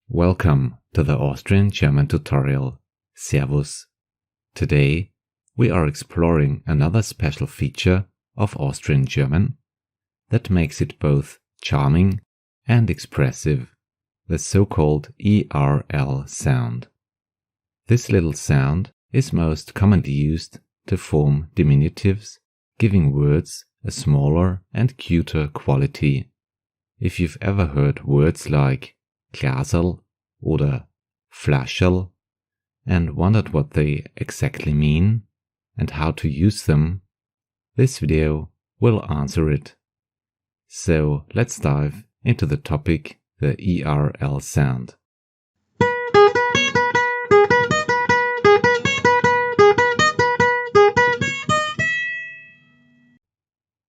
Welcome to the Austrian German tutorial. Servus. Today we are exploring another special feature of Austrian German that makes it both charming and expressive, the so-called ERL sound. This little sound is most commonly used to form diminutives, giving words a smaller and cuter quality. If you've ever heard words like Glaserl oder Flascherl and wondered what they exactly mean and how to use them, this video will answer it. So let's dive into the topic, the ERL sound.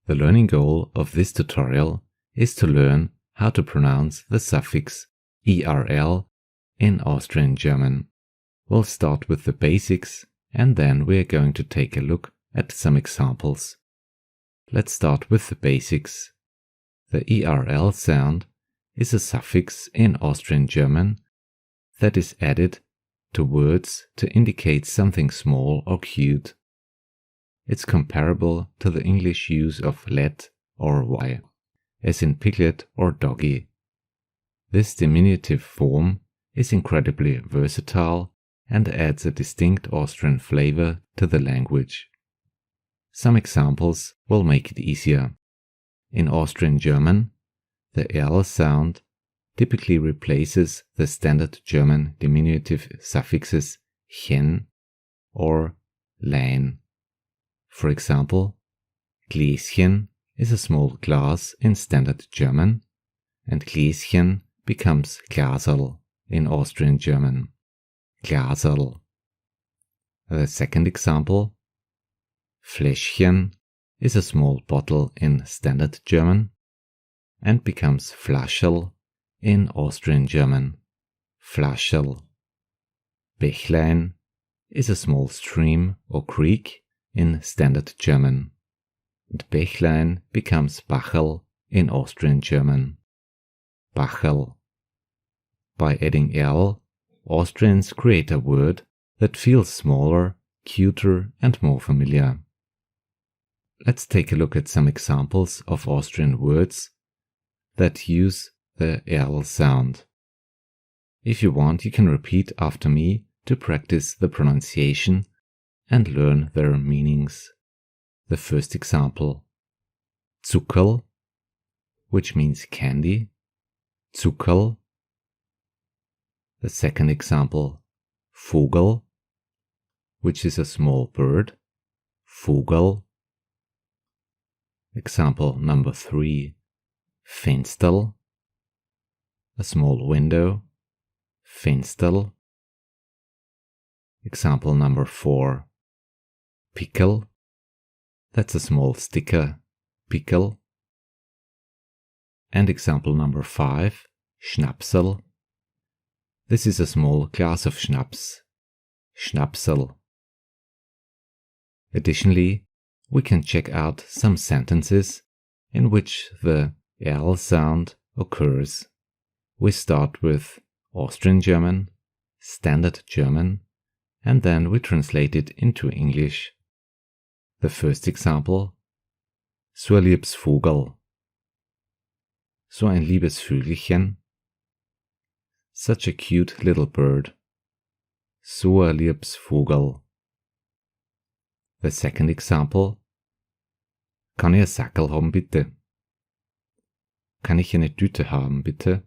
The learning goal of this tutorial is to learn how to pronounce the suffix ERL in Austrian German. We'll start with the basics and then we're going to take a look at some examples. Let's start with the basics. The ERL sound is a suffix in Austrian German that is added to words to indicate something small or cute. It's comparable to the English use of let or why, as in piglet or doggy. This diminutive form is incredibly versatile and adds a distinct Austrian flavor to the language. Some examples will make it easier. In Austrian German, the ERL sound typically replaces the standard German diminutive suffixes chen or lein. For example, Gläschen is a small glass in standard German, and Gläschen becomes Glaserl in Austrian German. Glaserl. The second example, Fläschchen is a small bottle in standard German and becomes Flascherl in Austrian German. Flascherl. Bächlein is a small stream or creek in standard German, and Bächlein becomes Bacherl in Austrian German. Bacherl. By adding L, Austrians create a word that feels smaller, cuter and more familiar. Let's take a look at some examples of Austrian words that use the ERL sound. If you want, you can repeat after me to practice the pronunciation and learn their meanings. The first example, Zuckerl, which means candy. Zuckerl. The second example, Vogel, which is a small bird. Vogel. Example number 3, Fensterl, a small window. Fensterl. Example number 4, Pickel, that's a small sticker. Pickel. And example number 5, Schnapsel. This is a small glass of schnapps. Schnapsel. Additionally, we can check out some sentences in which the ERL sound occurs. We start with Austrian German, Standard German, and then we translate it into English. The first example, so ein liebes Vogel. So ein liebes Vögelchen. Such a cute little bird. So ein liebes Vogel. The second example, kann ich ein Sackerl haben bitte? Kann ich eine Tüte haben bitte?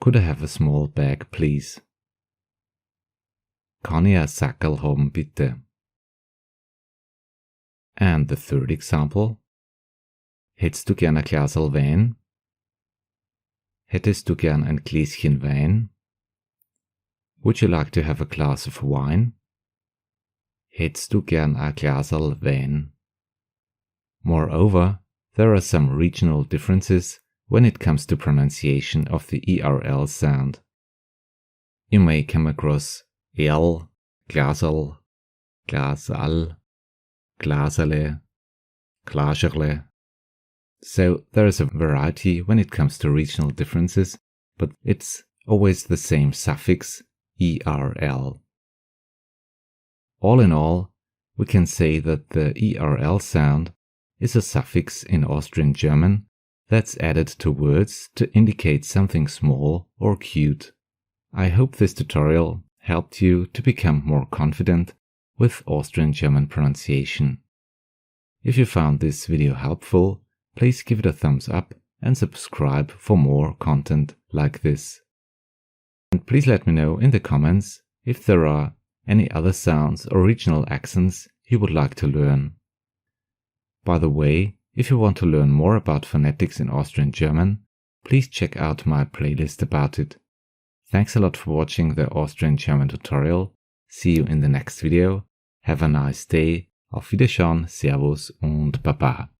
Could I have a small bag please? Kann ich ein Sackerl haben bitte? And the third example, hättest du gern ein Glaserl Wein? Hättest du gern ein Gläschen Wein? Would you like to have a glass of wine? Hättest du gern ein Glaserl Wein? Moreover, there are some regional differences when it comes to pronunciation of the ERL sound. You may come across L, Glaserl, Glaserl, Glaserle, Flascherl. So there is a variety when it comes to regional differences, but it's always the same suffix, ERL. All in all, we can say that the ERL sound is a suffix in Austrian German that's added to words to indicate something small or cute. I hope this tutorial helped you to become more confident with Austrian German pronunciation. If you found this video helpful, please give it a thumbs up and subscribe for more content like this. And please let me know in the comments if there are any other sounds or regional accents you would like to learn. By the way, if you want to learn more about phonetics in Austrian German, please check out my playlist about it. Thanks a lot for watching the Austrian German tutorial. See you in the next video. Have a nice day. Auf Wiederschauen, Servus und Baba.